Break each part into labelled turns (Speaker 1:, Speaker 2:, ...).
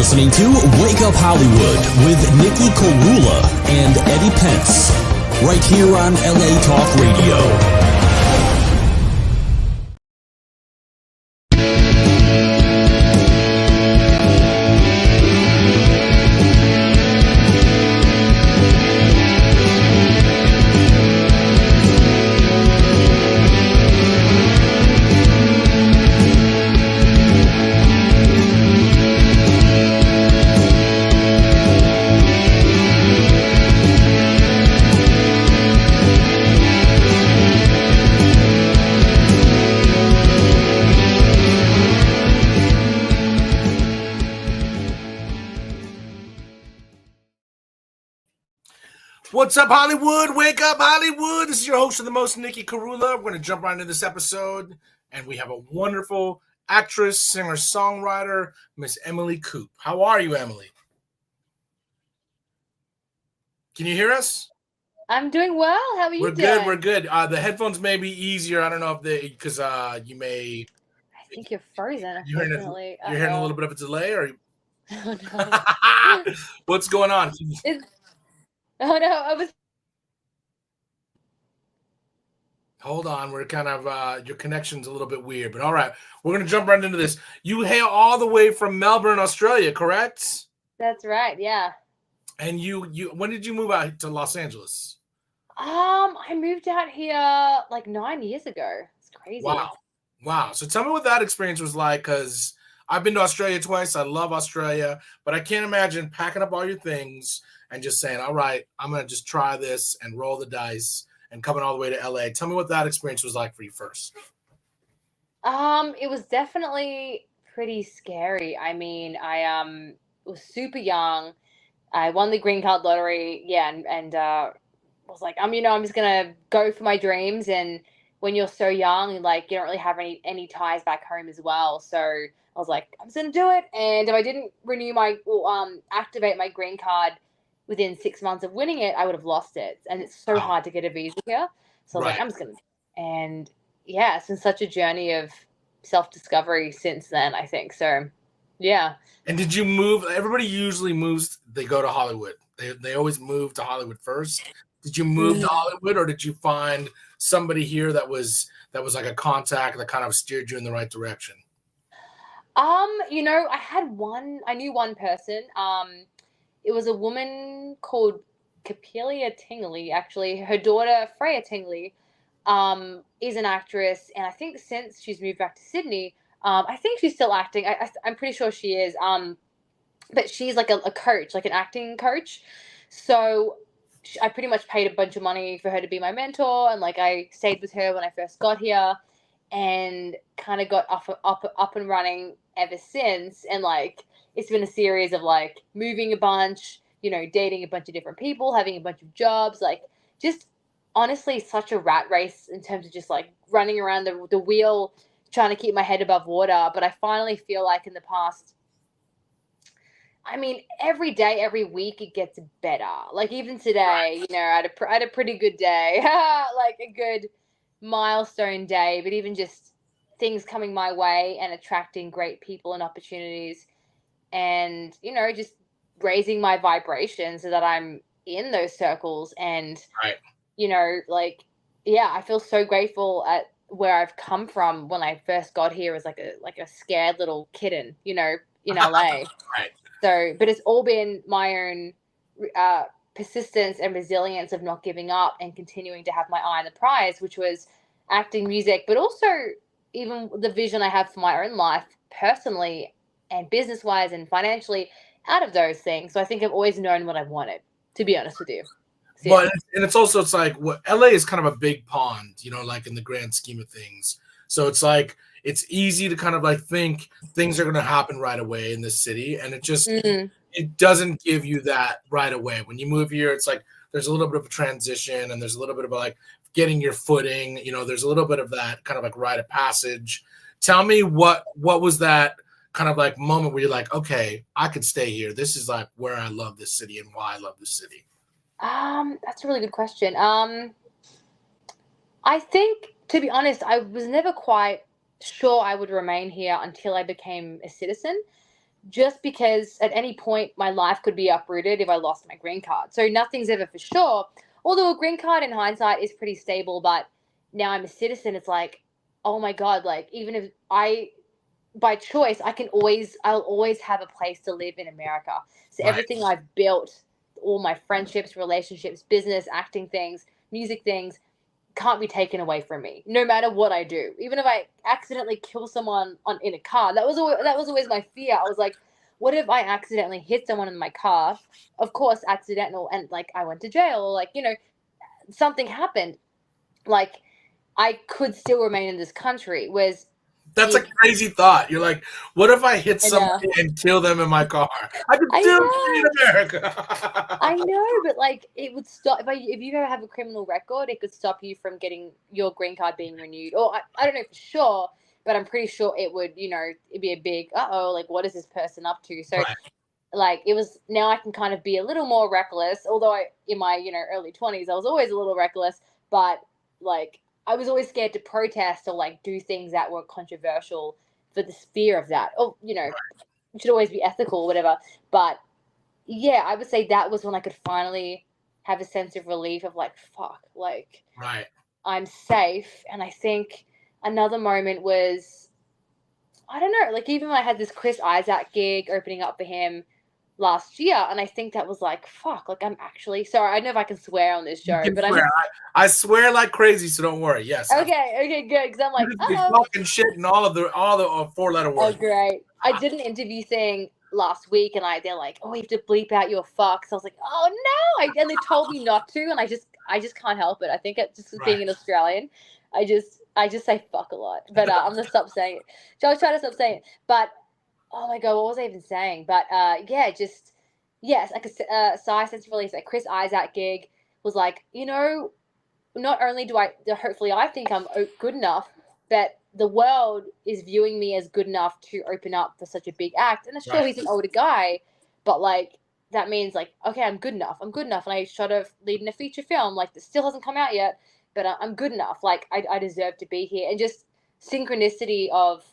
Speaker 1: listening to Wake Up Hollywood with Nikhil Korula and Eddie Pence, right here on LA Talk Radio.
Speaker 2: What's up, Hollywood? Wake up, Hollywood. This is your host of the most, Nikhil Korula. We're going to jump right into this episode, and we have a wonderful actress, singer, songwriter, Miss Emily Coop. How are you, Emily? Can you hear us?
Speaker 3: I'm doing well. How are you doing?
Speaker 2: Good. We're good. The headphones may be easier. I don't know if because you may.
Speaker 3: I think you're frozen.
Speaker 2: You're hearing a little bit of a delay, or?
Speaker 3: Oh, no.
Speaker 2: What's going on?
Speaker 3: Oh no, I was.
Speaker 2: Hold on, we're kind of your connection's a little bit weird, but all right, we're gonna jump right into this. You hail all the way from Melbourne, Australia, correct?
Speaker 3: That's right, yeah.
Speaker 2: And you when did you move out to Los Angeles?
Speaker 3: I moved out here like 9 years ago. It's crazy.
Speaker 2: Wow. So tell me what that experience was like, because I've been to Australia twice. I love Australia, but I can't imagine packing up all your things and just saying, all right, I'm going to just try this and roll the dice and coming all the way to LA. Tell me what that experience was like for you first.
Speaker 3: It was definitely pretty scary. I mean, I was super young. I won the green card lottery. Yeah. And was like, I'm just going to go for my dreams. And when you're so young, like, you don't really have any ties back home as well. So I was like, I'm just going to do it. And if I didn't activate my green card within 6 months of winning it, I would have lost it. And it's so hard to get a visa here. So I was like, I'm just going to. And yeah, it's been such a journey of self-discovery since then, I think. So, yeah.
Speaker 2: And did you move? Everybody usually moves. They go to Hollywood. They always move to Hollywood first. Did you move to Hollywood, or did you find somebody here that was like a contact that kind of steered you in the right direction?
Speaker 3: I knew one person. It was a woman called Capelia Tingley, actually. Her daughter, Freya Tingley, is an actress. And I think since she's moved back to Sydney, I think she's still acting. I'm pretty sure she is. But she's like a coach, like an acting coach. So I pretty much paid a bunch of money for her to be my mentor. And like I stayed with her when I first got here and kind of got up and running ever since. And like, it's been a series of like moving a bunch, dating a bunch of different people, having a bunch of jobs, like just honestly such a rat race in terms of just like running around the wheel, trying to keep my head above water. But I finally feel like in the past, every day, every week, it gets better. Like even today, I had a pretty good day, like a good milestone day, but even just things coming my way and attracting great people and opportunities. And, just raising my vibration so that I'm in those circles. And, I feel so grateful at where I've come from when I first got here as like a scared little kitten, in LA.
Speaker 2: Right.
Speaker 3: So, but it's all been my own persistence and resilience of not giving up and continuing to have my eye on the prize, which was acting, music, but also even the vision I have for my own life personally and business-wise and financially out of those things. So I think I've always known what I wanted, to be honest with you. So,
Speaker 2: well, and it's like LA is kind of a big pond, like in the grand scheme of things. So it's like, it's easy to kind of like think things are going to happen right away in this city. And it just, it doesn't give you that right away. When you move here, it's like, there's a little bit of a transition and there's a little bit of like getting your footing, there's a little bit of that kind of like rite of passage. Tell me what was that kind of like moment where you're like, okay, I could stay here. This is like where I love this city and why I love this city.
Speaker 3: That's a really good question. I think, to be honest, I was never quite sure I would remain here until I became a citizen. just because at any point my life could be uprooted if I lost my green card. So nothing's ever for sure. Although a green card in hindsight is pretty stable, but now I'm a citizen, it's like, oh my God, like even if by choice, I'll always have a place to live in America. So
Speaker 2: Right.
Speaker 3: everything I've built, all my friendships, relationships, business, acting things, music things, can't be taken away from me, no matter what I do. Even if I accidentally kill someone in a car, that was always my fear. I was like, what if I accidentally hit someone in my car? Of course, accidental, and like I went to jail, or like something happened. Like I could still remain in this country. Whereas
Speaker 2: That's a crazy thought. You're like, what if I hit
Speaker 3: I know.
Speaker 2: somebody and kill them in my car? I could
Speaker 3: I
Speaker 2: still
Speaker 3: know.
Speaker 2: be in America.
Speaker 3: I know, but like it would stop if you ever have a criminal record, it could stop you from getting your green card being renewed. Or I don't know for sure, but I'm pretty sure it would, it'd be a big like what is this person up to? So
Speaker 2: Right.
Speaker 3: like it was now I can kind of be a little more reckless. Although in my, early 20s, I was always a little reckless, but like I was always scared to protest or like do things that were controversial for the fear of that. Or, you should always be ethical or whatever. But yeah, I would say that was when I could finally have a sense of relief of like, fuck, like
Speaker 2: Right.
Speaker 3: I'm safe. And I think another moment was, I don't know, like even when I had this Chris Isaac gig opening up for him last year, and I think that was like, fuck, like I'm actually sorry. I don't know if I can swear on this
Speaker 2: You
Speaker 3: show,
Speaker 2: can
Speaker 3: but
Speaker 2: swear. I swear like crazy, so don't worry. Yes.
Speaker 3: okay, good, because I'm like,
Speaker 2: You can be fucking shit and all the 4-letter words.
Speaker 3: oh great. I did an interview thing last week, and they're like, oh, you have to bleep out your fucks. I was like, oh no, and they told me not to, and I just can't help it. I think it's just being an Australian, I just say fuck a lot, but I'm gonna stop saying it. So I was trying to stop saying it, but oh my God, what was I even saying? But yeah, just yes, like a Psy sense of release. Like Chris Isaac gig was like, not only do hopefully I think I'm good enough, but the world is viewing me as good enough to open up for such a big act. And sure, he's an older guy, but like that means like, okay, I'm good enough. And I shot a lead in a feature film. Like, this still hasn't come out yet, but I'm good enough. Like, I deserve to be here. And just synchronicity of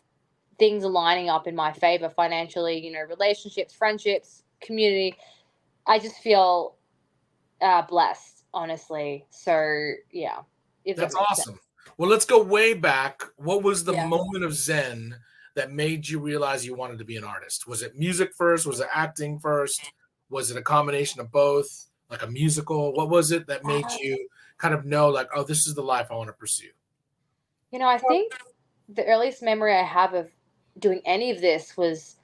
Speaker 3: things aligning up in my favor financially, relationships, friendships, community. I just feel blessed, honestly. So yeah,
Speaker 2: That's awesome. Well, let's go way back. What was the moment of Zen that made you realize you wanted to be an artist? Was it music first? Was it acting first? Was it a combination of both? Like a musical? What was it that made you kind of know, like, oh, this is the life I want to pursue?
Speaker 3: I think the earliest memory I have of doing any of this was,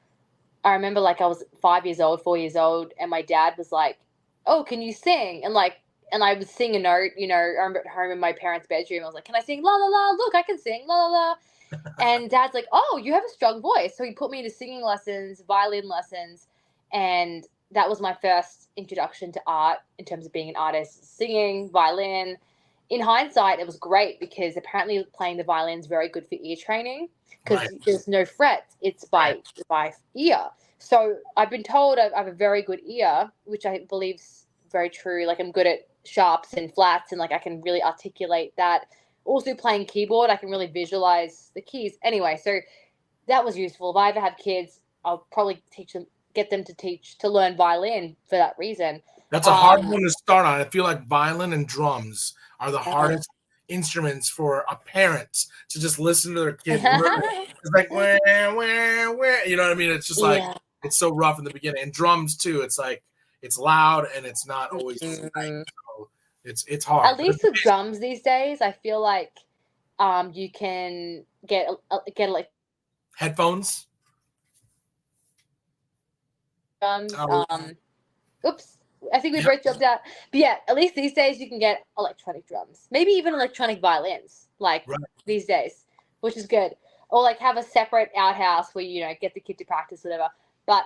Speaker 3: I remember like I was 5 years old, 4 years old, and my dad was like, oh, can you sing? And I would sing a note, I remember at home in my parents' bedroom. I was like, can I sing la la la? Look, I can sing la la la. And Dad's like, oh, you have a strong voice. So he put me into singing lessons, violin lessons. And that was my first introduction to art in terms of being an artist, singing, violin. In hindsight, it was great because apparently playing the violin is very good for ear training because there's no frets. It's by ear. So I've been told I have a very good ear, which I believe is very true. Like I'm good at sharps and flats, and like I can really articulate that. Also playing keyboard, I can really visualize the keys. Anyway, so that was useful. If I ever have kids, I'll probably get them to learn violin for that reason.
Speaker 2: That's a hard one to start on. I feel like violin and drums are the hardest instruments for a parent to just listen to their kid learn. It's like where, you know what I mean? It's just like it's so rough in the beginning. And drums too. It's like it's loud and it's not always tight. So it's hard.
Speaker 3: At least with drums these days, I feel like you can get like
Speaker 2: headphones.
Speaker 3: Oops. I think we both dropped out. But yeah, at least these days you can get electronic drums. Maybe even electronic violins, these days, which is good. Or like have a separate outhouse where get the kid to practice, whatever. But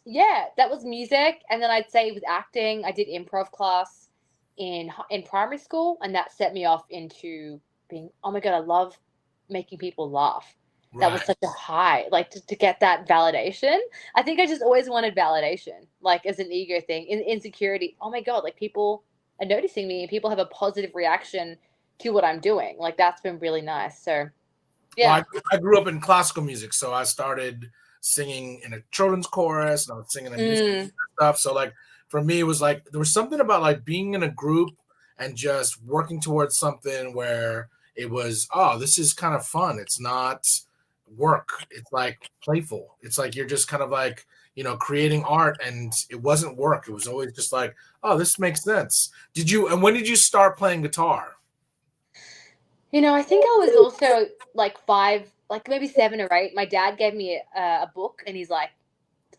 Speaker 3: yeah, that was music. And then I'd say with acting, I did improv class in primary school, and that set me off into being, oh my God, I love making people laugh. That was such a high, like to get that validation. I think I just always wanted validation, like as an ego thing, insecurity. Oh my God, like people are noticing me and people have a positive reaction to what I'm doing. Like that's been really nice. So, yeah.
Speaker 2: Well, I grew up in classical music, so I started singing in a children's chorus, and I was singing in music
Speaker 3: Mm.
Speaker 2: stuff. So like for me, it was like there was something about like being in a group and just working towards something where it was, oh, this is kind of fun. It's not work. It's like playful. It's like you're just kind of like, creating art, and it wasn't work. It was always just like, oh, this makes sense. And when did you start playing guitar?
Speaker 3: I think I was also like 5, like maybe 7 or 8. My dad gave me a book, and he's like,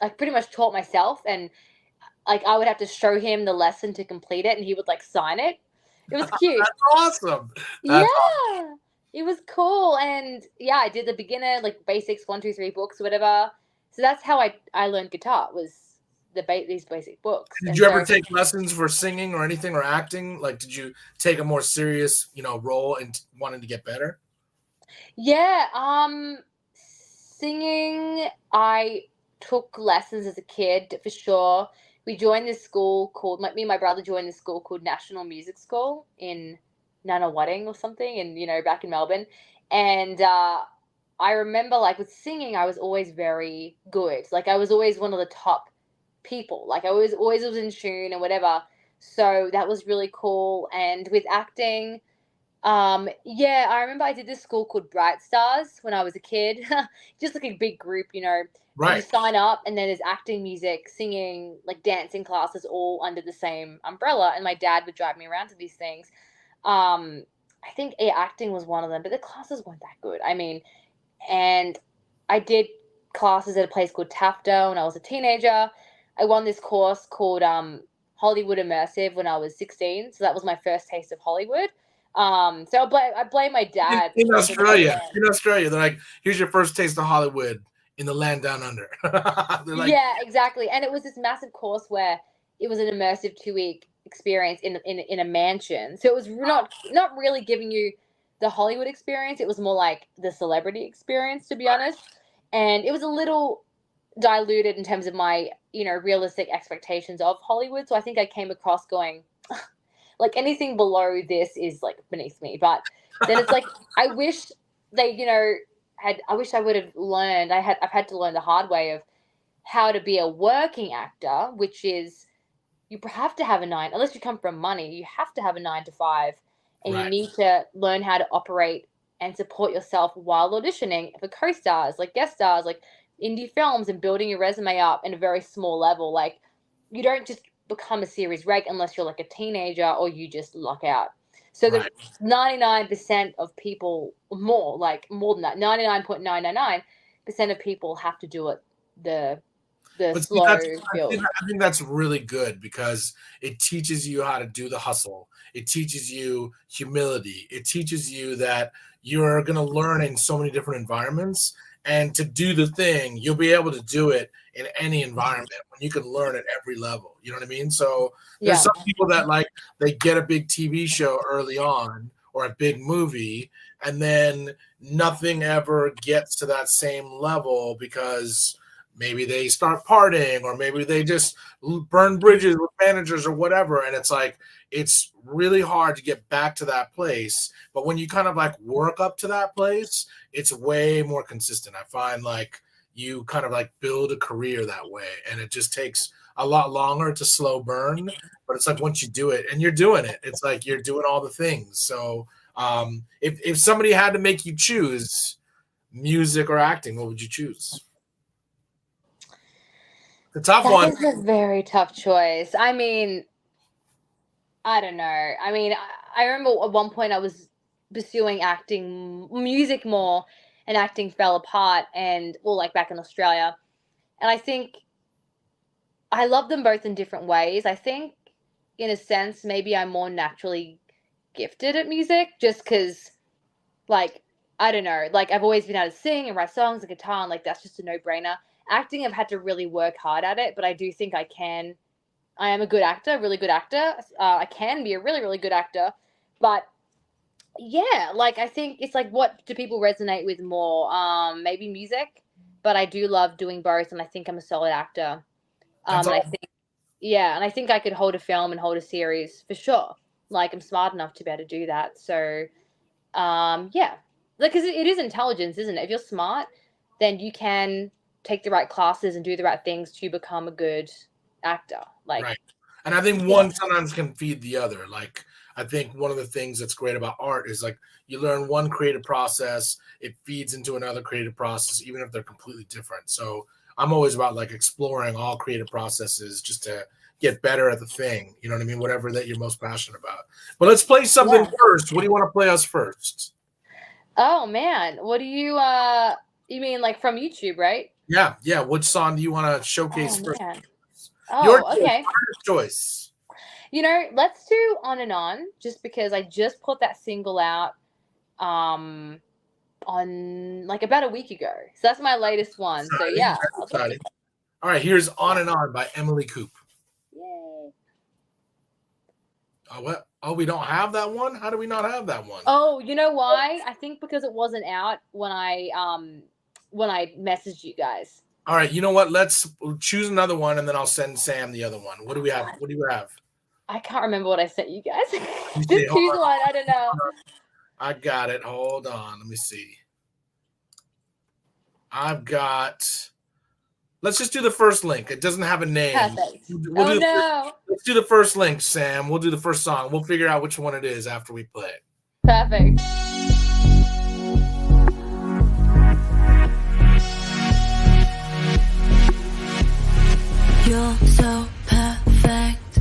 Speaker 3: I pretty much taught myself, and like I would have to show him the lesson to complete it, and he would like sign it. It was cute.
Speaker 2: That's awesome.
Speaker 3: Yeah,
Speaker 2: That's awesome.
Speaker 3: it was cool, and yeah, I did the beginner like basics 1, 2, 3 books, whatever. So that's how I learned guitar, was these basic books.
Speaker 2: Did
Speaker 3: And
Speaker 2: you
Speaker 3: so
Speaker 2: ever take lessons for singing or anything or acting? Like, did you take a more serious, role in wanting to get better?
Speaker 3: yeah, singing, I took lessons as a kid for sure. We joined this school called, me and my brother joined this school called National Music School in Nunawading or something, and back in Melbourne. And I remember, like, with singing, I was always very good. Like, I was always one of the top people. Like, I always was in tune and whatever. So that was really cool. And with acting, yeah, I remember I did this school called Bright Stars when I was a kid. Just like a big group, and you
Speaker 2: Right.
Speaker 3: sign up, and then there's acting, music, singing, like dancing classes all under the same umbrella. And my dad would drive me around to these things. I think acting was one of them, but the classes weren't that good. I mean, and I did classes at a place called Tafta when I was a teenager. I won this course called Hollywood Immersive when I was 16. So that was my first taste of Hollywood. So I blame my dad.
Speaker 2: In
Speaker 3: for taking me
Speaker 2: Australia,
Speaker 3: there.
Speaker 2: they're like, here's your first taste of Hollywood in the land down under. They're like,
Speaker 3: Yeah, exactly. And it was this massive course where it was an immersive 2-week experience in a mansion. So it was not really giving you the Hollywood experience. It was more like the celebrity experience, to be honest. And it was a little diluted in terms of my, realistic expectations of Hollywood. So I think I came across going, like, anything below this is like beneath me. But then it's like, I wish they, I wish I would have learned. I've had to learn the hard way of how to be a working actor, which is you have to have a 9, unless you come from money, you have to have a 9 to 5, and you
Speaker 2: right,
Speaker 3: need to learn how to operate and support yourself while auditioning for co-stars, like guest stars, like indie films, and building your resume up in a very small level. Like, you don't just become a series reg unless you're like a teenager or you just luck out. So the
Speaker 2: right.
Speaker 3: 99% of people, more than that, 99.999% of people have to do it the
Speaker 2: But see,
Speaker 3: slow
Speaker 2: I
Speaker 3: build.
Speaker 2: think that's really good because it teaches you how to do the hustle. It teaches you humility. It teaches you that you're going to learn in so many different environments. And to do the thing, you'll be able to do it in any environment when you can learn at every level. You know what I mean? So there's
Speaker 3: Yeah.
Speaker 2: some people that like they get a big TV show early on or a big movie, and then nothing ever gets to that same level because maybe they start partying or maybe they just burn bridges with managers or whatever, and it's like it's really hard to get back to that place. But when you kind of like work up to that place, it's way more consistent. I find like you kind of like build a career that way, and it just takes a lot longer to slow burn. But it's like once you do it and you're doing it, it's like you're doing all the things. So if somebody had to make you choose music or acting, what would you choose? The tough
Speaker 3: That
Speaker 2: one.
Speaker 3: is a very tough choice. I mean, I don't know. I mean, I remember at one point I was pursuing acting, music more, and acting fell apart, and well, like back in Australia. And I think I love them both in different ways. I think, in a sense, maybe I'm more naturally gifted at music, just because, like, I don't know, like I've always been able to sing and write songs and guitar, and like that's just a no-brainer. Acting, I've had to really work hard at it, but I do think I can. I am a good actor, really good actor. I can be a really, really good actor, but yeah, like I think it's like, what do people resonate with more? Maybe music, but I do love doing both, and I think I'm a solid actor.
Speaker 2: That's
Speaker 3: And I
Speaker 2: all.
Speaker 3: think, yeah, and I think I could hold a film and hold a series for sure. Like, I'm smart enough to be able to do that. So, yeah, like, because it is intelligence, isn't it? If you're smart, then you can take the right classes and do the right things to become a good actor. Like,
Speaker 2: right. And I think one sometimes can feed the other. Like, I think one of the things that's great about art is like you learn one creative process, it feeds into another creative process, even if they're completely different. So I'm always about like exploring all creative processes just to get better at the thing. You know what I mean? Whatever that you're most passionate about. But let's play something first. What do you want to play us first?
Speaker 3: Oh man, what do you mean like from YouTube, right?
Speaker 2: Yeah, yeah. Which song do you want to showcase first?
Speaker 3: Man.
Speaker 2: Your
Speaker 3: Oh, okay.
Speaker 2: choice.
Speaker 3: You know, let's do On and On, just because I just put that single out on like about a week ago. So that's my latest one. So yeah.
Speaker 2: All right, here's On and On by Emily Coop.
Speaker 3: Yay.
Speaker 2: What? Oh, we don't have that one? How do we not have that one?
Speaker 3: Oh, you know why? I think because it wasn't out when I messaged you guys.
Speaker 2: All right, you know what? Let's choose another one, and then I'll send Sam the other one. What do we have? What do you have?
Speaker 3: I can't remember what I sent you guys. Just choose one. I don't know.
Speaker 2: I got it. Hold on. Let me see. I've got. Let's just do the first link. It doesn't have a name.
Speaker 3: Perfect. Let's
Speaker 2: do the first link, Sam. We'll do the first song. We'll figure out which one it is after we play it.
Speaker 3: Perfect.
Speaker 4: You're so perfect,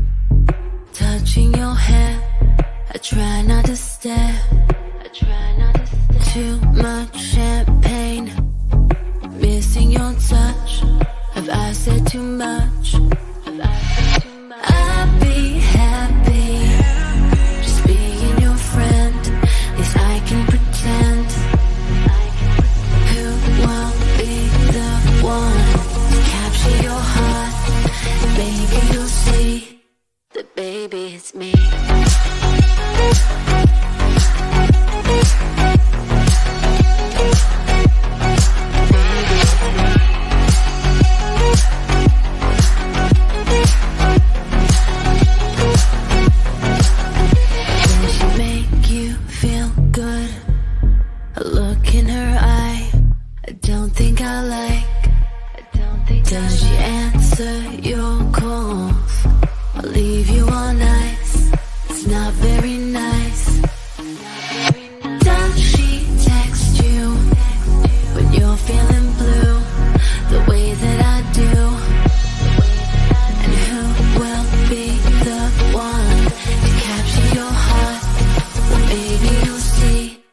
Speaker 4: touching your hair. I try not to stare. Too much champagne, missing your touch. Have I said too much? I'd be happy just being your friend. At least I can pretend. Who won't be the one to capture your heart? Maybe you'll see that baby it's me. Does she answer your calls? I'll leave you all nice. It's not very nice. Does she text you when you're feeling blue the way that I do? And who will be the one to capture your heart? Well, maybe you'll see,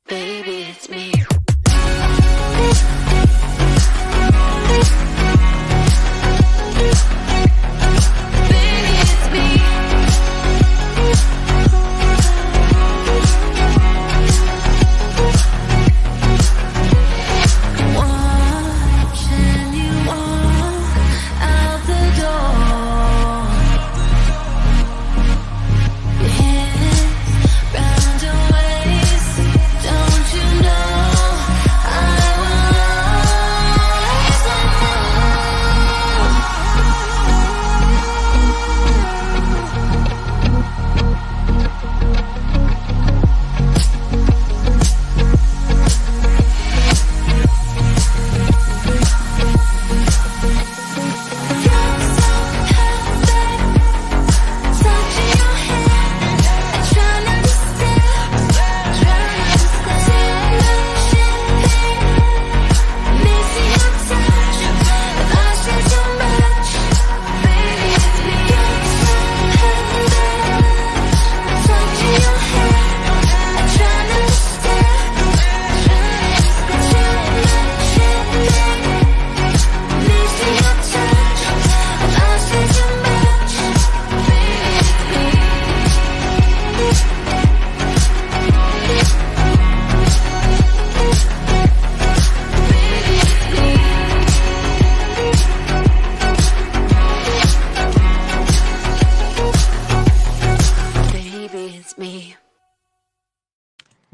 Speaker 4: baby, it's me.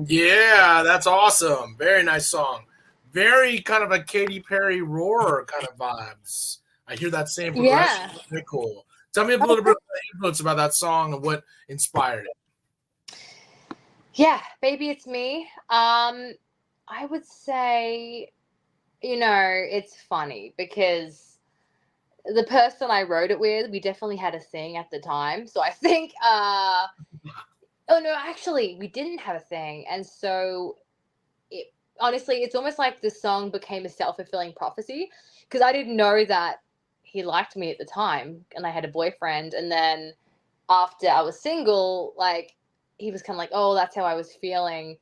Speaker 2: Yeah, that's awesome. Very nice song. Very kind of a Katy Perry Roar kind of vibes. I hear that same progression.
Speaker 3: Yeah.
Speaker 2: Very cool. Tell me a little bit of the influence about that song and what inspired it.
Speaker 3: Yeah, Baby It's Me. I would say, it's funny because the person I wrote it with, we definitely had a thing at the time. So I think, oh no, actually, we didn't have a thing. And so honestly, it's almost like the song became a self-fulfilling prophecy because I didn't know that he liked me at the time and I had a boyfriend. And then after I was single, like, he was kind of like, oh, that's how I was feeling.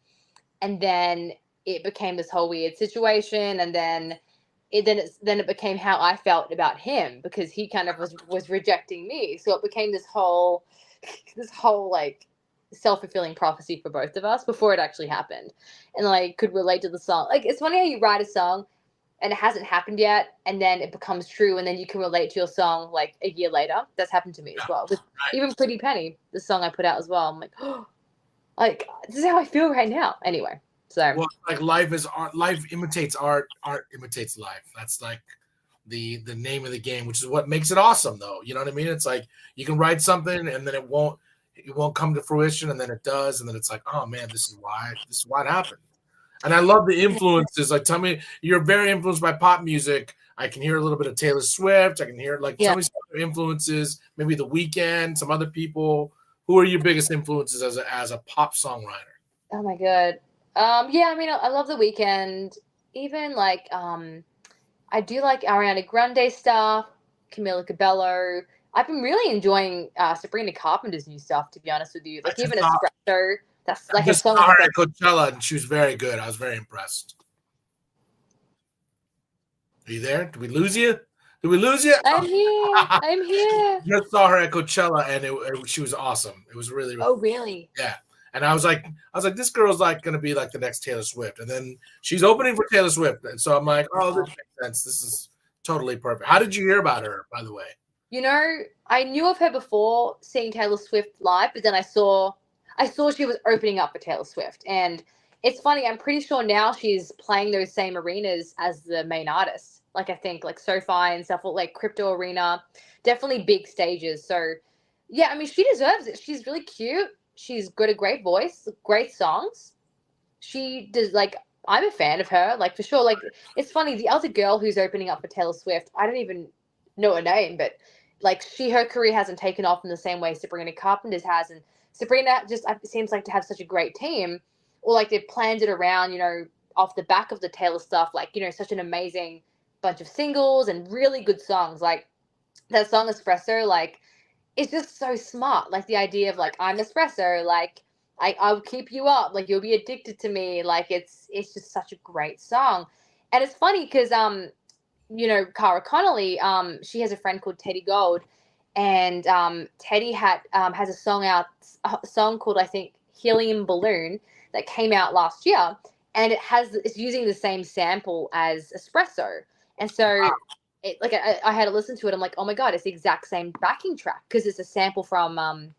Speaker 3: And then it became this whole weird situation. And then it became how I felt about him because he kind of was rejecting me. So it became this whole like self-fulfilling prophecy for both of us before it actually happened. And like could relate to the song. Like it's funny how you write a song and it hasn't happened yet and then it becomes true and then you can relate to your song like a year later. That's happened to me as well. With even Pretty Penny, the song I put out as well. I'm like, oh, like this is how I feel right now. Anyway. So
Speaker 2: well, like life is art, life imitates art, art imitates life. That's like the name of the game, which is what makes it awesome though. You know what I mean? It's like you can write something and then it won't come to fruition and then it does, and then it's like, oh man, this is why it happened. And I love the influences. Like tell me, you're very influenced by pop music. I can hear a little bit of Taylor Swift. I can hear tell me some other influences, maybe The Weeknd, some other people. Who are your biggest influences as a pop songwriter?
Speaker 3: Oh my god. Yeah, I mean, I love The Weeknd. Even like, I do like Ariana Grande stuff, Camila Cabello. I've been really enjoying Sabrina Carpenter's new stuff, to be honest with you. Like even Espresso. That's like a song.
Speaker 2: I saw her at Coachella, and she was very good. I was very impressed. Are you there? Did we lose you? Did we lose you?
Speaker 3: I'm here. I'm here.
Speaker 2: Just saw her at Coachella, and she was awesome. It was really, really
Speaker 3: oh, really?
Speaker 2: Yeah. And I was like, this girl's like going to be like the next Taylor Swift. And then she's opening for Taylor Swift. And so I'm like, oh, this makes sense. This is totally perfect. How did you hear about her, by the way?
Speaker 3: I knew of her before seeing Taylor Swift live, but then I saw she was opening up for Taylor Swift. And it's funny, I'm pretty sure now she's playing those same arenas as the main artist. Like I think like SoFi and stuff, like Crypto Arena, definitely big stages. So yeah, I mean, she deserves it. She's really cute. She's got a great voice, great songs. She does like, I'm a fan of her, like for sure. Like it's funny, the other girl who's opening up for Taylor Swift, I don't even know her name, but like her career hasn't taken off in the same way Sabrina Carpenter's has. And Sabrina just seems like to have such a great team, or like they've planned it around, off the back of the Taylor stuff, like, such an amazing bunch of singles and really good songs. Like that song Espresso, like, it's just so smart. Like the idea of like, I'm espresso, like I'll keep you up, like you'll be addicted to me. Like it's just such a great song. And it's funny because Cara Connolly, she has a friend called Teddy Gold, and Teddy has a song called, I think, Helium Balloon, that came out last year, and it's using the same sample as Espresso. And so I had to listen to it. I'm like, oh my God, it's the exact same backing track because it's a sample from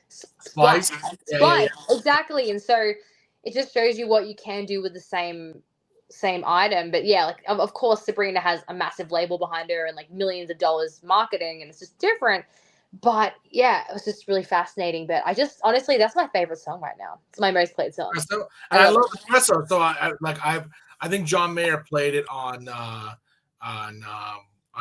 Speaker 2: Splice.
Speaker 3: Yeah. Exactly. And so it just shows you what you can do with the same item. But yeah, like of course Sabrina has a massive label behind her and like millions of dollars marketing, and it's just different. But yeah, it was just really fascinating. But honestly, that's my favorite song right now. It's my most played song.
Speaker 2: And I love Espresso. So I think John Mayer played it on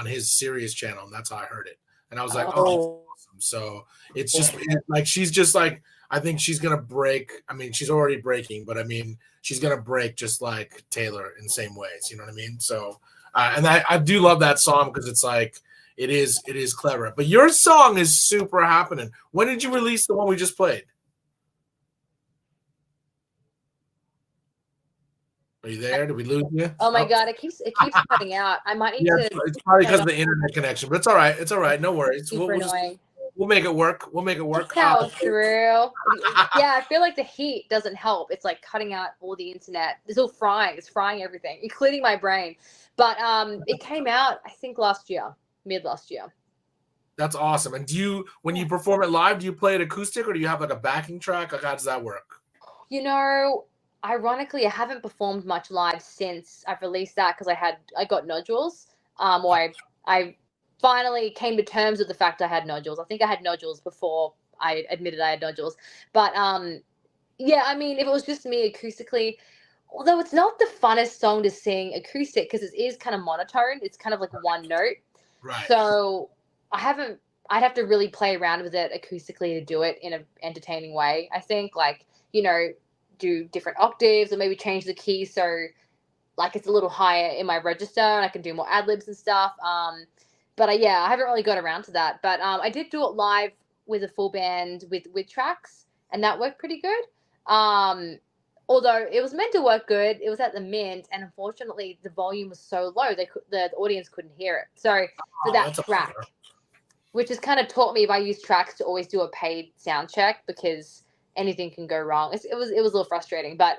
Speaker 2: his Sirius channel, and that's how I heard it. And I was like, oh, that's awesome. So it's just like she's just like, I think she's gonna break. I mean, she's already breaking, but I mean, she's gonna break just like Taylor in the same ways. You know what I mean? So, and I do love that song because it's like it is clever. But your song is super happening. When did you release the one we just played? Are you there? Did we lose you?
Speaker 3: Oh my God, it keeps cutting out. I might need to.
Speaker 2: It's probably because of the internet connection, but it's all right. It's all right. No worries. We'll make it work. We'll make it work.
Speaker 3: Power through. Yeah, I feel like the heat doesn't help. It's like cutting out all the internet. It's all frying. It's frying everything, including my brain. But it came out, I think, mid last year.
Speaker 2: That's awesome. And when you perform it live, do you play it acoustic or do you have like a backing track? Like, how does that work?
Speaker 3: Ironically, I haven't performed much live since I've released that because I got nodules. Or I finally came to terms with the fact I had nodules. I think I had nodules before I admitted I had nodules. But yeah, I mean, if it was just me acoustically, although it's not the funnest song to sing acoustic because it is kind of monotone. It's kind of like one note.
Speaker 2: Right.
Speaker 3: So I'd have to really play around with it acoustically to do it in an entertaining way. I think, like, you know, do different octaves or maybe change the key so like it's a little higher in my register and I can do more ad libs and stuff. But I haven't really got around to that. But I did do it live with a full band with tracks, and that worked pretty good. Although it was meant to work good, it was at the Mint, and unfortunately the volume was so low the audience couldn't hear it. So for that track, which has kind of taught me if I use tracks to always do a paid sound check because anything can go wrong. It was a little frustrating, but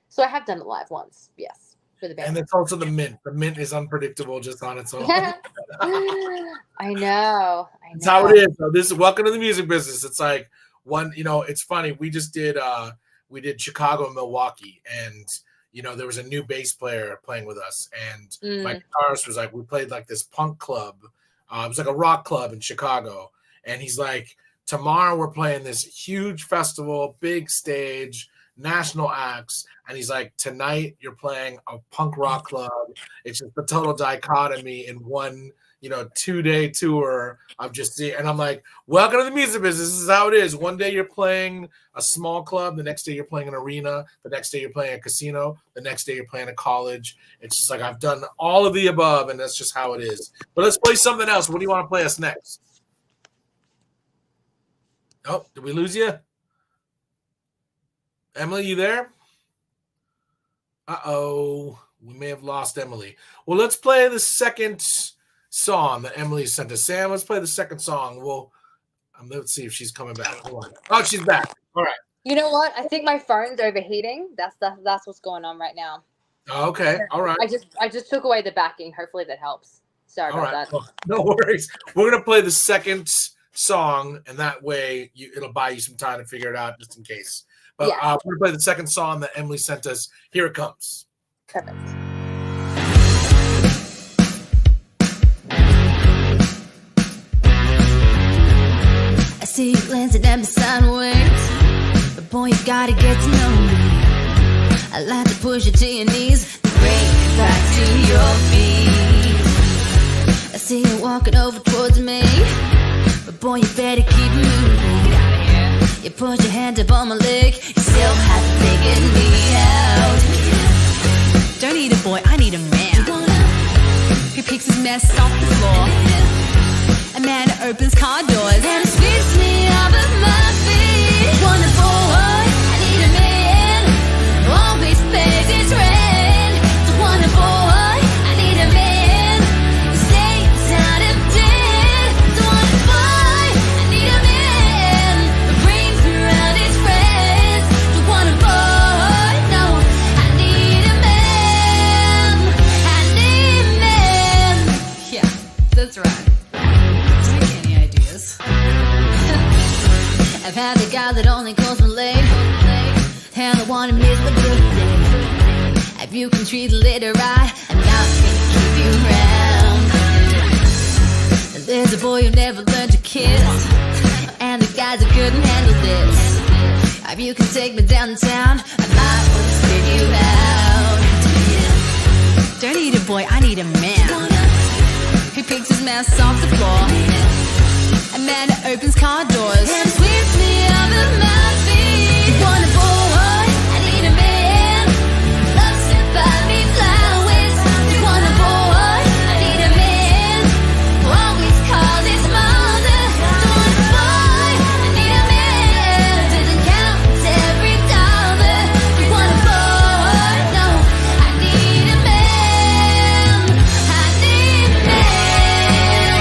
Speaker 3: so I have done it live once, yes, for the band.
Speaker 2: And it's also the Mint. The Mint is unpredictable just on its own.
Speaker 3: I know.
Speaker 2: That's how it is. So this is welcome to the music business. It's like one, you know, it's funny. We just did we did Chicago and Milwaukee, and you know, there was a new bass player playing with us, and my guitarist was like, we played like this punk club. It was like a rock club in Chicago, and he's like, tomorrow we're playing this huge festival, big stage, national acts, and he's like, tonight you're playing a punk rock club. It's just the total dichotomy in one, you know, 2-day tour of just and I'm like, welcome to the music business. This is how it is. One day you're playing a small club, the next day you're playing an arena, the next day you're playing a casino, the next day you're playing a college. It's just like I've done all of the above, and that's just how it is. But let's play something else. What do you want to play us next? Oh, did we lose you? Emily, you there? Uh-oh. We may have lost Emily. Well, let's play the second song that Emily sent us. Sam, let's play the second song. Well, let's see if she's coming back. Hold on. Oh, she's back. All right.
Speaker 3: You know what? I think my phone's overheating. That's what's going on right now.
Speaker 2: Okay. All right.
Speaker 3: I just took away the backing. Hopefully that helps. Sorry about that.
Speaker 2: Oh, no worries. We're gonna play the second song, and that way it'll buy you some time to figure it out, just in case. But we're gonna play the second song that Emily sent us. Here it comes.
Speaker 3: Perfect.
Speaker 4: I see you glancing at me sideways, but boy, you gotta get to know me. I like to push you to your knees, then bring you back to your feet. I see you walking over towards me, but boy, you better keep moving. Get out of here. You put your hand up on my leg, you still haven't taken me out. Don't need a boy, I need a man who picks his mess off the floor. A man who opens car doors and sweeps me off of my feet. Wonderful boy, I need a man who always pays his rent. The wonderful boy, I need a man who stays out of debt. The wonderful boy, I need a man who brings around his friends. The wonderful boy, no, I need a man. I need a man. Yeah, that's right. I've had the guy that only calls me late, and the one who missed my birthday. If you can treat the lady right, I'm not gonna keep you around. And there's a boy who never learned to kiss, and the guys who couldn't handle this. If you can take me downtown, I might want to spit you out. Don't need a boy, I need a man who picks his mess off the floor. A man who opens car doors and sweeps me off of my feet. Wonderful boy, I need a man who loves to buy me flowers. Wonderful boy, I need a man who always calls his mother. Wonderful boy, I need a man who doesn't count every dollar. Wonderful boy, no, I need a man. I need a man.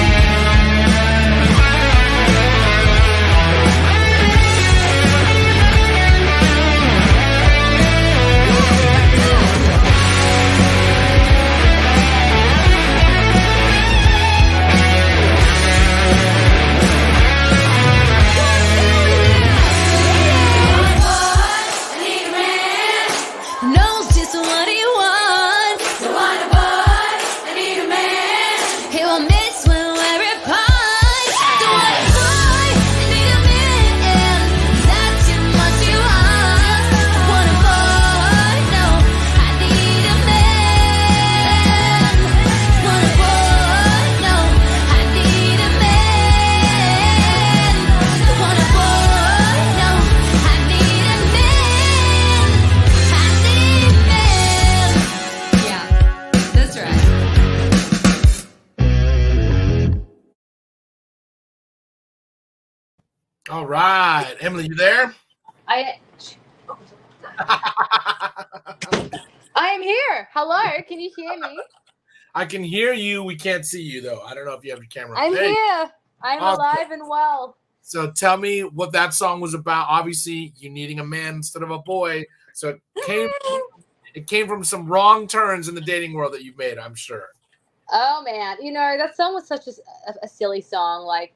Speaker 2: All right, Emily, you there?
Speaker 3: I am here. Hello, can you hear me?
Speaker 2: I can hear you. We can't see you though. I don't know if you have your camera.
Speaker 3: I'm
Speaker 2: There you-
Speaker 3: here. I'm
Speaker 2: Awesome.
Speaker 3: alive and well.
Speaker 2: So tell me what that song was about. Obviously, you needing a man instead of a boy. So it came from some wrong turns in the dating world that you've made, I'm sure.
Speaker 3: Oh man, that song was such a silly song. Like,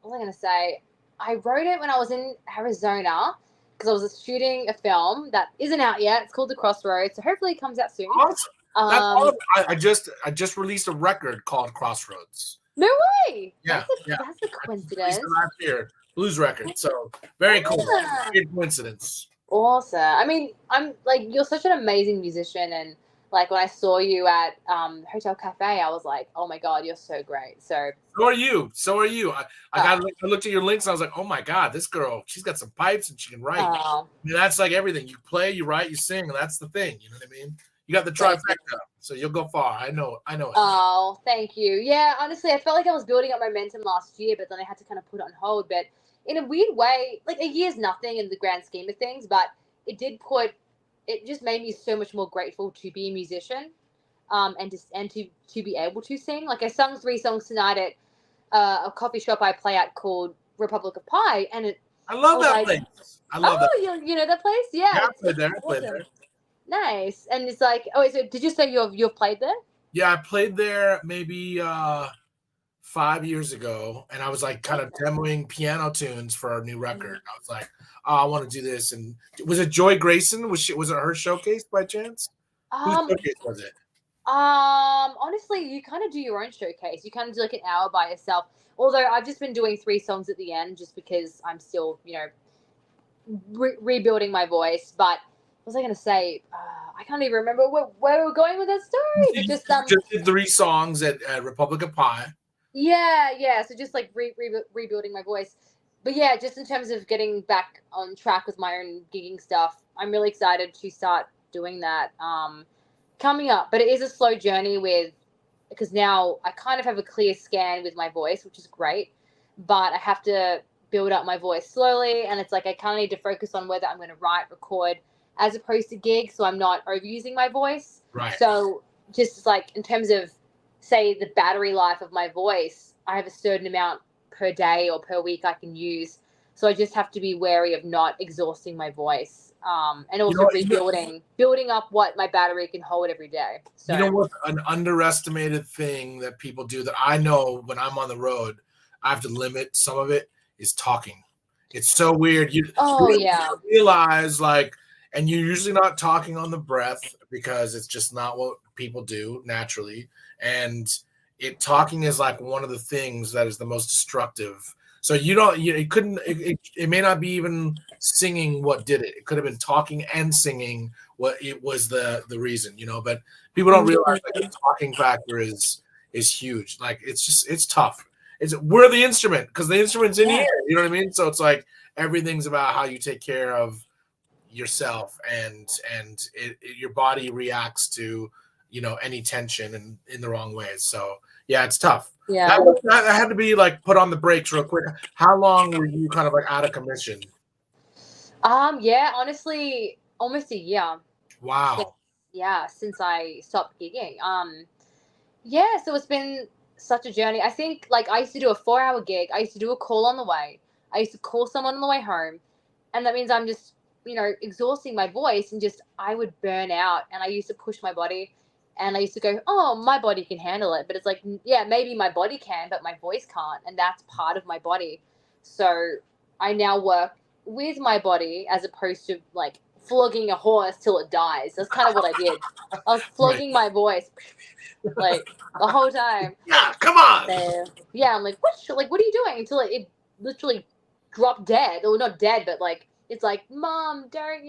Speaker 3: what was I gonna say? I wrote it when I was in Arizona because I was shooting a film that isn't out yet. It's called The Crossroads, so hopefully it comes out soon.
Speaker 2: Awesome. That's awesome. I just released a record called Crossroads.
Speaker 3: No way.
Speaker 2: Yeah,
Speaker 3: That's a coincidence.
Speaker 2: Last year, blues record. So very cool.
Speaker 3: Yeah.
Speaker 2: Weird coincidence.
Speaker 3: Awesome. I mean, I'm like, you're such an amazing musician, and like when I saw you at Hotel Cafe, I was like, oh my god, you're so great. So
Speaker 2: are you. I looked at your links and I was like, oh my god, this girl, she's got some pipes and she can write. I mean, that's like everything. You play, you write, you sing, and that's the thing. You know what I mean? You got the trifecta, so you'll go far. I know it.
Speaker 3: Oh, thank you. Yeah, honestly, I felt like I was building up momentum last year, but then I had to kind of put it on hold. But in a weird way, like a year's nothing in the grand scheme of things, but it just made me so much more grateful to be a musician, and to be able to sing. Like I sung 3 songs tonight at a coffee shop I play at called Republic of Pie, and
Speaker 2: I love that place. I love that.
Speaker 3: You know that place? Yeah,
Speaker 2: I played there.
Speaker 3: Nice. And it's like, so did you say you've played there?
Speaker 2: Yeah, I played there maybe 5 years ago, and I was like kind of demoing piano tunes for our new record. I was like, oh, I want to do this. And was it Joy Grayson? Was it her showcase by chance? Whose showcase was it?
Speaker 3: Honestly, you kind of do your own showcase. You kind of do like an hour by yourself. Although I've just been doing 3 songs at the end just because I'm still, rebuilding my voice. But what was I going to say? I can't even remember where we're going with that story. But
Speaker 2: just did 3 songs at Republic of Pie.
Speaker 3: Yeah. So just like rebuilding my voice. But yeah, just in terms of getting back on track with my own gigging stuff, I'm really excited to start doing that coming up. But it is a slow journey because now I kind of have a clear scan with my voice, which is great. But I have to build up my voice slowly, and it's like I kind of need to focus on whether I'm going to write, record, as opposed to gig, so I'm not overusing my voice.
Speaker 2: Right.
Speaker 3: So just like in terms of, say, the battery life of my voice, I have a certain amount per day or per week I can use. So I just have to be wary of not exhausting my voice, and also building up what my battery can hold every day. So
Speaker 2: you know what? An underestimated thing that people do that I know when I'm on the road, I have to limit some of it, is talking. It's so weird. You realize and you're usually not talking on the breath because it's just not what people do naturally. And talking is like one of the things that is the most destructive. So it may not be even singing what did it. It could have been talking and singing what it was the reason, but people don't realize that the talking factor is huge. Like it's tough. We're the instrument because the instrument's in here, you know what I mean? So it's like everything's about how you take care of yourself and your body reacts to any tension and in the wrong ways. So yeah, it's tough.
Speaker 3: Yeah,
Speaker 2: I had to be like put on the brakes real quick. How long were you kind of like out of commission?
Speaker 3: Yeah, honestly, almost a year.
Speaker 2: Wow.
Speaker 3: Since I stopped gigging. So it's been such a journey. I think like I used to do a 4-hour gig. I used to do a call on the way. I used to call someone on the way home, and that means I'm just exhausting my voice, and just I would burn out. And I used to push my body, and I used to go, oh, my body can handle it. But it's like, yeah, maybe my body can, but my voice can't, and that's part of my body. So I now work with my body as opposed to like flogging a horse till it dies. That's kind of what I did. I was flogging my voice like the whole time.
Speaker 2: Yeah, come on.
Speaker 3: So, yeah, I'm like, what are you doing? Until it literally dropped dead, or not dead, but like it's like, Mom, don't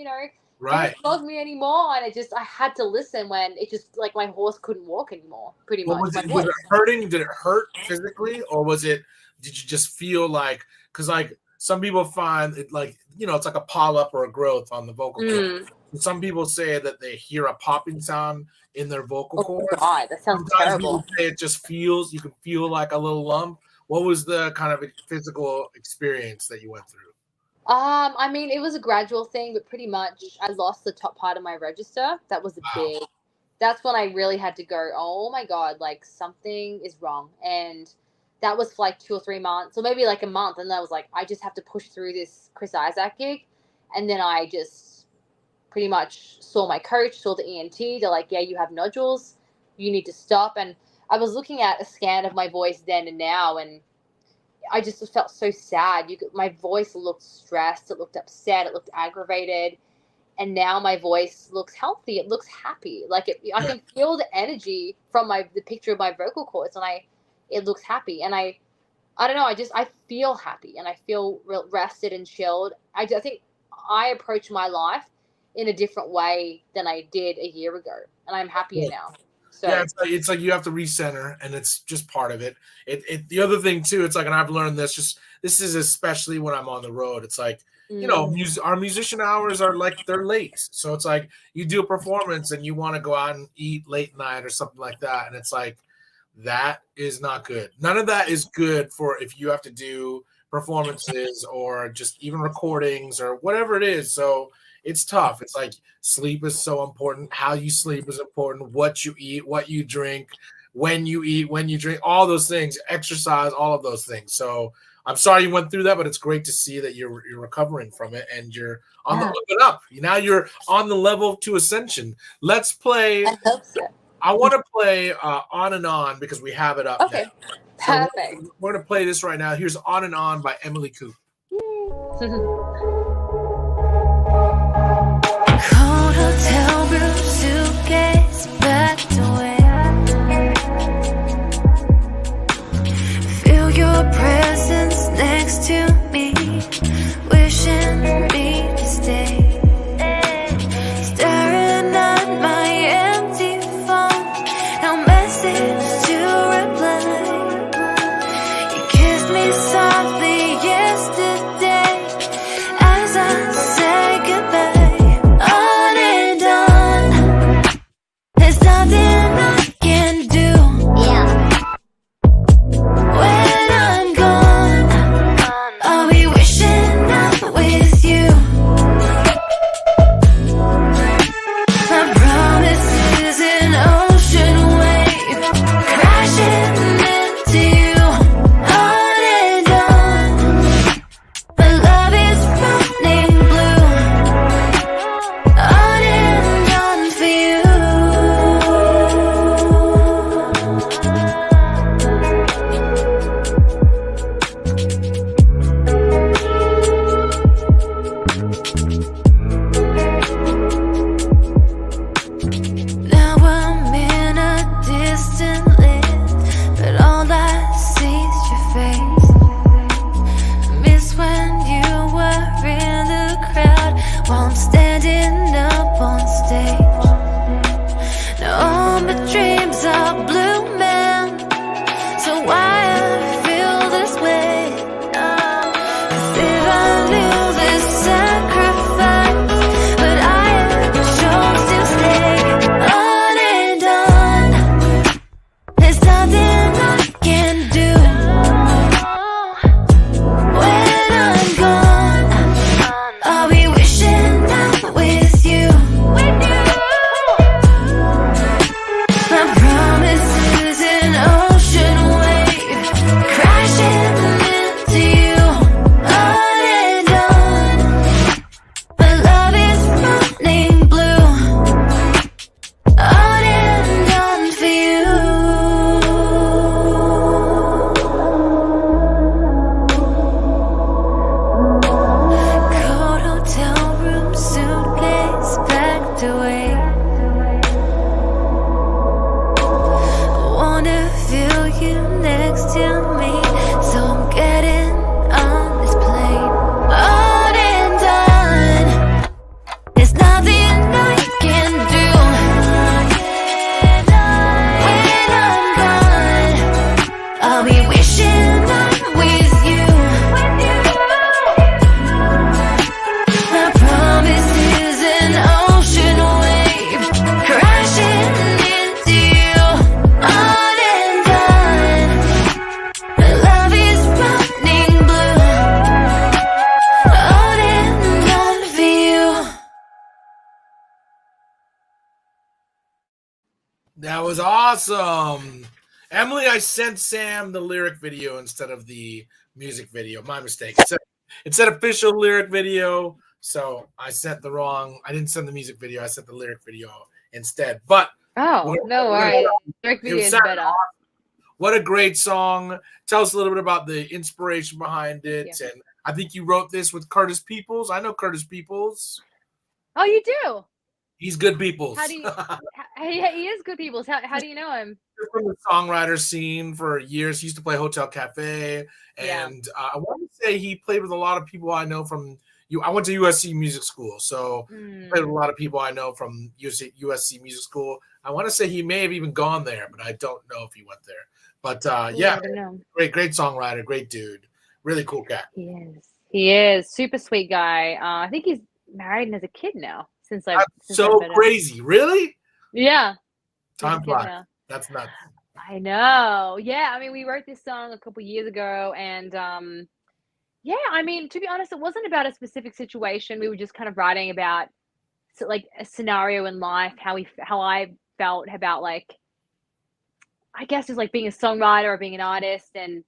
Speaker 3: don't flog me anymore. And I had to listen when it just like my horse couldn't walk anymore. Pretty much.
Speaker 2: Was it hurting? Did it hurt physically, or did you just feel like, because like some people find it like, it's like a polyp or a growth on the vocal cord. Some people say that they hear a popping sound in their vocal cord.
Speaker 3: God, that sounds terrible.
Speaker 2: People say it just you can feel like a little lump. What was the kind of physical experience that you went through?
Speaker 3: I mean, it was a gradual thing, but pretty much I lost the top part of my register. That was
Speaker 2: Wow.
Speaker 3: that's when I really had to go, oh my God, like something is wrong. And that was for like 2 or 3 months, or maybe like a month. And I was like, I just have to push through this Chris Isaac gig. And then I just pretty much saw my coach, saw the ENT. They're like, yeah, you have nodules. You need to stop. And I was looking at a scan of my voice then and now, and I just felt so sad. My voice looked stressed. It looked upset. It looked aggravated. And now my voice looks healthy. It looks happy. Like I can feel the energy from the picture of my vocal cords, and it looks happy. And I don't know. I feel happy, and I feel rested and chilled. I think I approach my life in a different way than I did a year ago, and I'm happier now. So
Speaker 2: yeah, it's like you have to recenter, and it's just part of it. The other thing too, it's like, and I've learned this is especially when I'm on the road. It's like, our musician hours are like, they're late. So it's like you do a performance and you want to go out and eat late night or something like that. And it's like, that is not good. None of that is good for if you have to do performances or just even recordings or whatever it is. So it's tough. It's like sleep is so important. How you sleep is important. What you eat, what you drink, when you eat, when you drink, all those things, exercise, all of those things. So I'm sorry you went through that, but it's great to see that you're recovering from it and you're on the looking up. Now you're on the level to ascension. Let's play.
Speaker 3: I hope so.
Speaker 2: I want to play On and On because we have it up.
Speaker 3: Okay,
Speaker 2: now.
Speaker 3: perfect.
Speaker 2: So we're going to play this right now. Here's On and On by Emily Coop.
Speaker 4: Cold hotel room, suitcase packed away. Feel your presence next to me, wishing me to stay. Staring at my empty phone, no message to reply. You kissed me softly yesterday as I said goodbye. On and on, there's
Speaker 2: That was awesome. Emily, I sent Sam the lyric video instead of the music video. My mistake. It said official lyric video, so I didn't send the music video. I sent the lyric video instead. But
Speaker 3: Oh, no worries. Lyric video is better.
Speaker 2: what a great song. Tell us a little bit about the inspiration behind it. And I think you wrote this with Curtis Peoples. I know Curtis Peoples.
Speaker 3: Oh, you do?
Speaker 2: He's good Peoples.
Speaker 3: How do you? He is good Peoples. How do you know him?
Speaker 2: From the songwriter scene for years. He used to play Hotel Cafe, and I want to say he played with a lot of people I know from you. I went to USC Music School, so played with a lot of people I know from USC Music School. I want to say he may have even gone there, but I don't know if he went there. But yeah, great songwriter, great dude, really cool cat.
Speaker 3: He is super sweet guy. I think he's married and has a kid now. Since
Speaker 2: so crazy, really?
Speaker 3: Yeah.
Speaker 2: Time flies. That's nuts.
Speaker 3: I know. Yeah, I mean, we wrote this song a couple years ago, and yeah, I mean, to be honest, it wasn't about a specific situation. We were just kind of writing about like a scenario in life, how I felt about, like, I guess just like being a songwriter or being an artist, and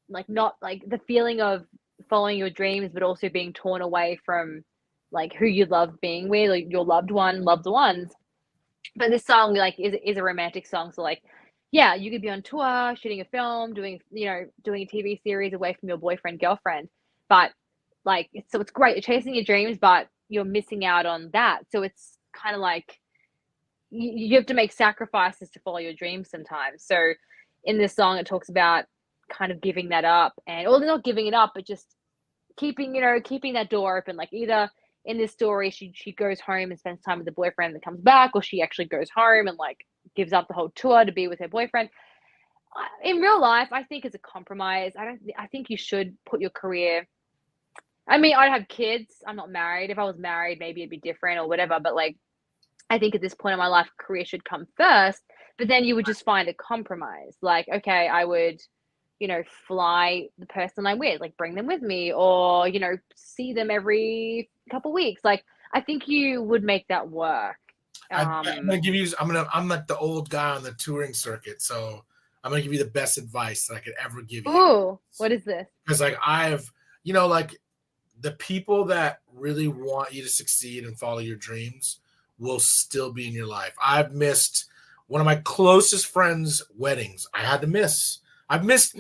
Speaker 3: like not like the feeling of following your dreams, but also being torn away from like who you love being with, like your loved ones. But this song like is a romantic song, so like, yeah, you could be on tour, shooting a film, doing a TV series away from your boyfriend, girlfriend, but like it's great, you're chasing your dreams, but you're missing out on that. So it's kind of like you have to make sacrifices to follow your dreams sometimes. So in this song it talks about kind of giving that up, and or not giving it up, but just keeping that door open. Like either in this story, she goes home and spends time with the boyfriend that comes back, or she actually goes home and like gives up the whole tour to be with her boyfriend. In real life, I think it's a compromise. I think you should put your career. I mean, I have kids. I'm not married. If I was married, maybe it'd be different or whatever. But like, I think at this point in my life, career should come first. But then you would just find a compromise. Like, okay, I would, fly the person I'm with, like bring them with me, or, see them every couple weeks. Like, I think you would make that work.
Speaker 2: I'm like the old guy on the touring circuit, so I'm gonna give you the best advice that I could ever give you.
Speaker 3: Ooh, what is this?
Speaker 2: Because like I've, like the people that really want you to succeed and follow your dreams will still be in your life. I've missed one of my closest friends' weddings. I've missed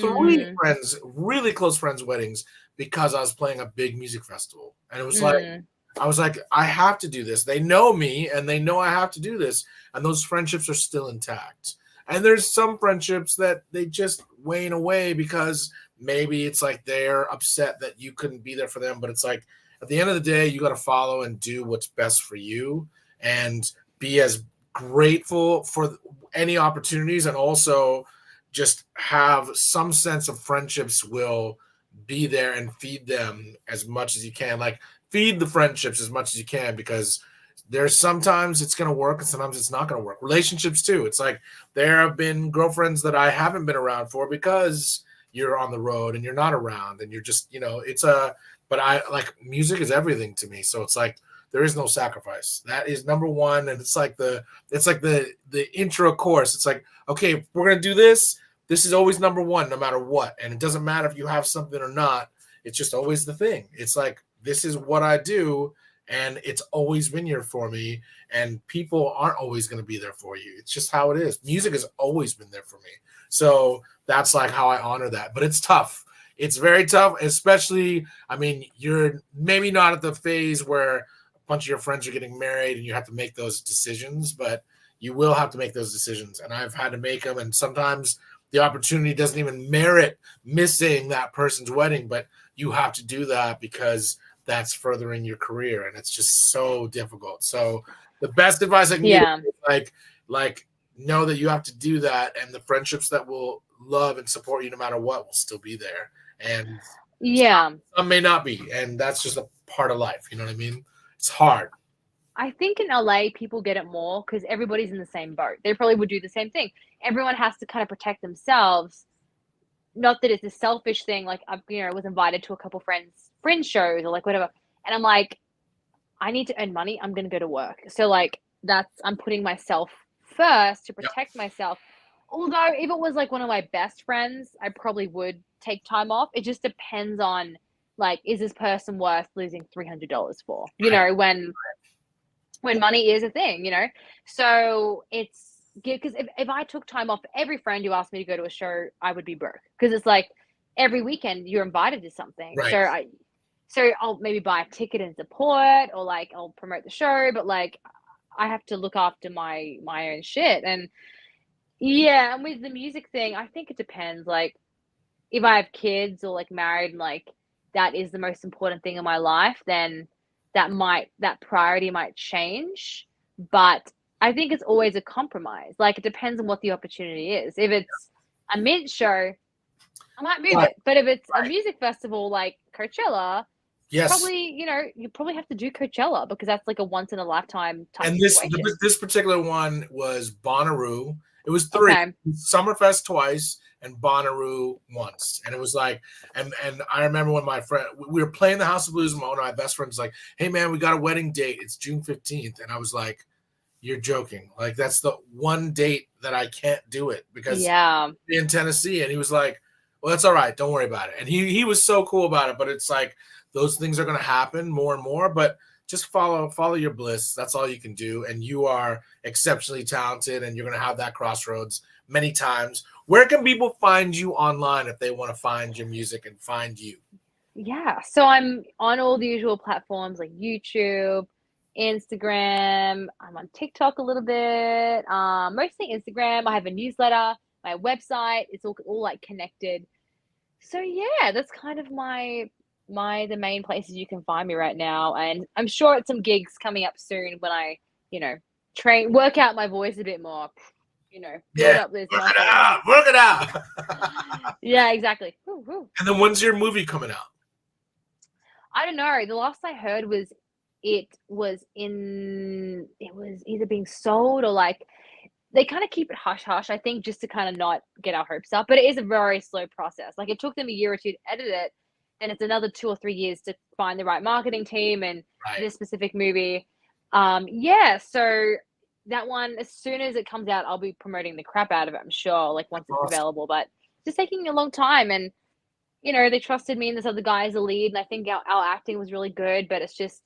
Speaker 2: 3 friends, really close friends' weddings, because I was playing a big music festival. And it was like, I have to do this. They know me and they know I have to do this. And those friendships are still intact. And there's some friendships that they just wane away because maybe it's like they're upset that you couldn't be there for them. But it's like, at the end of the day, you got to follow and do what's best for you and be as grateful for any opportunities, and also just have some sense of friendships will be there and feed them as much as you can. Like, feed the friendships as much as you can, because there's sometimes it's going to work and sometimes it's not going to work. Relationships too. It's like there have been girlfriends that I haven't been around for because you're on the road and you're not around and you're just, but I like, music is everything to me. So it's like, there is no sacrifice. That is number one. And it's like the intro course. It's like, okay, if we're going to do this. This is always number one, no matter what. And it doesn't matter if you have something or not. It's just always the thing. It's like, this is what I do, and it's always been here for me. And people aren't always going to be there for you. It's just how it is. Music has always been there for me. So that's like how I honor that. But it's tough. It's very tough, especially, I mean, you're maybe not at the phase where a bunch of your friends are getting married and you have to make those decisions, but you will have to make those decisions. And I've had to make them. And sometimes the opportunity doesn't even merit missing that person's wedding, but you have to do that because that's furthering your career, and it's just so difficult. So the best advice I can give is like know that you have to do that, and the friendships that will love and support you no matter what will still be there. And some may not be, and that's just a part of life. You know what I mean? It's hard.
Speaker 3: I think in LA, people get it more because everybody's in the same boat. They probably would do the same thing. Everyone has to kind of protect themselves. Not that it's a selfish thing. Like, I was invited to a couple friends' shows or like whatever. And I'm like, I need to earn money. I'm going to go to work. So like I'm putting myself first to protect myself. Although if it was like one of my best friends, I probably would take time off. It just depends on like, is this person worth losing $300 for? You know, when money is a thing, you know? So it's because if I took time off for every friend who asked me to go to a show, I would be broke. Because it's like every weekend you're invited to something.
Speaker 2: Right.
Speaker 3: So I'll maybe buy a ticket and support, or like I'll promote the show, but like I have to look after my own shit. And yeah, and with the music thing, I think it depends. Like if I have kids or like married and like that is the most important thing in my life, then that priority might change. But I think it's always a compromise. Like it depends on what the opportunity is. If it's a mint show, I might move it. But if it's a music festival like Coachella, probably, you know, you probably have to do Coachella because that's like a once in a lifetime type
Speaker 2: and
Speaker 3: situation.
Speaker 2: this particular one was Bonnaroo. It was 3 Summerfest twice and Bonnaroo once. And it was like, and I remember when my friend, we were playing the House of Blues, and one of my best friends was like, hey man, we got a wedding date. It's June 15th. And I was like, you're joking. Like that's the one date that I can't do it because in Tennessee. And he was like, well, that's all right. Don't worry about it. And he was so cool about it, but it's like, those things are going to happen more and more, but just follow your bliss. That's all you can do. And you are exceptionally talented, and you're going to have that crossroads many times. Where can people find you online if they want to find your music and find you?
Speaker 3: Yeah. So I'm on all the usual platforms like YouTube, Instagram. I'm on TikTok a little bit. Mostly Instagram. I have a newsletter, my website. It's all like connected. So yeah, that's kind of the main places you can find me right now. And I'm sure it's some gigs coming up soon when I, you know, work out my voice a bit more, you know, build up this
Speaker 2: work it out.
Speaker 3: Yeah, exactly. Woo.
Speaker 2: And then when's your movie coming out?
Speaker 3: I don't know. The last I heard was it was either being sold or like they kind of keep it hush hush, I think, just to kind of not get our hopes up. But it is a very slow process. Like it took them a year or two to edit it, and it's another 2 or 3 years to find the right marketing team and this specific movie. So that one, as soon as it comes out, I'll be promoting the crap out of it, I'm sure, like once it's available. But just taking a long time, and you know, they trusted me and this other guy as a lead, and I think our acting was really good, but it's just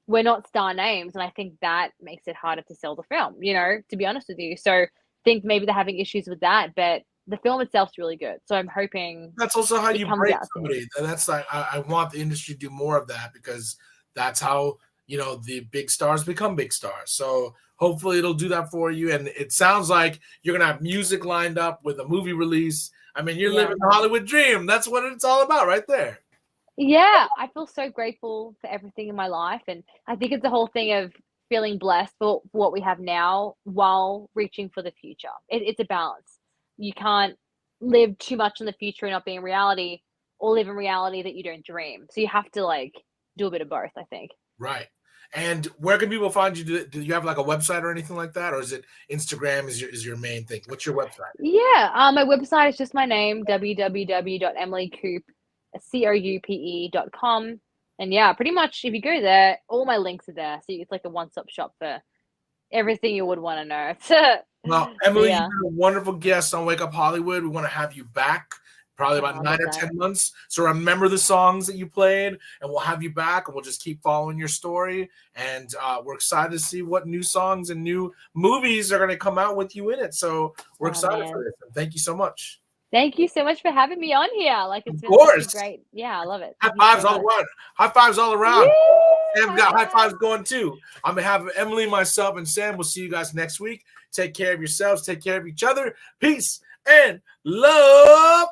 Speaker 3: we're not star names, and I think that makes it harder to sell the film, you know, to be honest with you. So I think maybe they're having issues with that, but the film itself's really good. So I'm hoping
Speaker 2: that's also how you break somebody. And that's like, I want the industry to do more of that, because that's how, you know, the big stars become big stars. So hopefully it'll do that for you. And it sounds like you're going to have music lined up with a movie release. I mean, you're living the Hollywood dream. That's what it's all about right there.
Speaker 3: Yeah. I feel so grateful for everything in my life. And I think it's the whole thing of feeling blessed for what we have now while reaching for the future. It's a balance. You can't live too much in the future and not be in reality, or live in reality that you don't dream. So you have to like do a bit of both, I think. Right.
Speaker 2: And where can people find you? Do you have like a website or anything like that? Or is it Instagram is your main thing? What's your website?
Speaker 3: Yeah. My website is just my name, www.emilycoupe.com. And yeah, pretty much if you go there, all my links are there. So it's like a one-stop shop for everything you would want to know.
Speaker 2: Well, Emily, you've been a wonderful guest on Wake Up Hollywood. We want to have you back probably about 9 or 10 months. So remember the songs that you played, and we'll have you back, and we'll just keep following your story. And we're excited to see what new songs and new movies are going to come out with you in it. So we're excited for this. And thank you so much.
Speaker 3: Thank you so much for having me on here. Like, it's been great. Yeah, I love it.
Speaker 2: High fives all around. High fives all around. Sam got high fives going too. On behalf of Emily, myself, and Sam, we'll see you guys next week. Take care of yourselves. Take care of each other. Peace and love.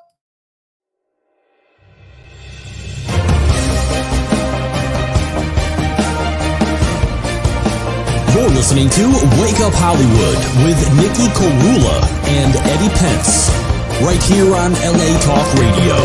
Speaker 1: You're listening to Wake Up Hollywood with Nikhil Korula and Eddie Pence, right here on LA Talk Radio.